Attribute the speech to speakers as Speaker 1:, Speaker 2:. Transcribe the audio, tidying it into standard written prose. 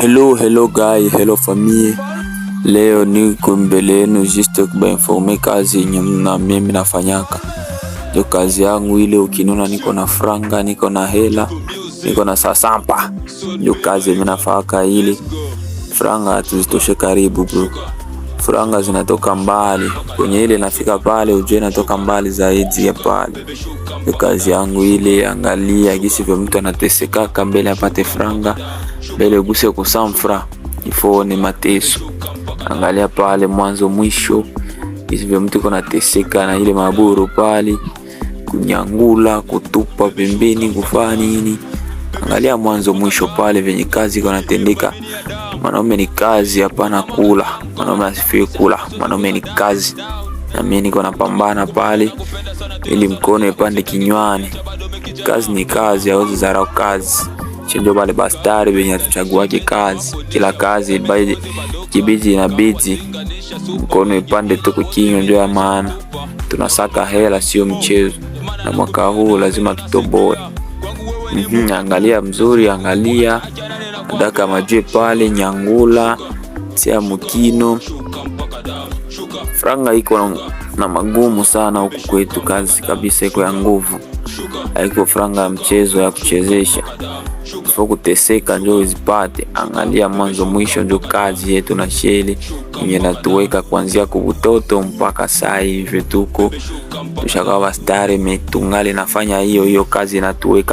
Speaker 1: Hello guys, hello famille. Leo niko mbele yenu juste kubainforme kazi yenye na mimi nafanyaka. Ndio kazi yangu ile, ukinona niko na franga, niko na hela, niko na sasampa. Ndio kazi mimi nafaka ile. Franga tuzitoshe karibu bro. Franga zinatoka mbali. Kwenye ile nafika pale ujue natoka mbali zaidi ya pale. Ndio kazi yangu ile. Angalia gisi vya mtu anateseka mbele apate franga. Mbele uguse kusamfra ifo ni mateso. Angalia pale mwanzo mwisho gisi vya mtu kuna teseka na ile maburu pale, kunyangula, kutupa pembeni, kufanya nini. Angalia mwanzo mwisho pale venye kazi kuna tendeka. Mwanaume ni kazi, hapana kula. Mwanaume asifie kula, mwanaume ni kazi. Na mimi niko napambana pale ili mkono ipande kinywani. Kazi ni kazi, hauwezi dharau kazi. Ndio wale bastari wenye atuchaguaje kazi. Kila kazi kibidi inabidi mkono ipande tu kinywa, ndio ya maana. Tunasaka hela, sio mchezo. Na mwaka huu lazima tutoboe. Angalia mzuri, angalia ndaka majue pale nyangula, tia mukino. Franga iko na magumu sana huku kwetu, kazi kabisa iko ya nguvu. Haiko franga ya mchezo ya kuchezesha. Foko kuteseka ndio uzipate. Angalia mwanzo mwisho, ndio kazi yetu na sheli yenye natuweka kuanzia kubutoto mpaka saa hivi tuko tushakawa stare metungale nafanya hiyo kazi natuweka.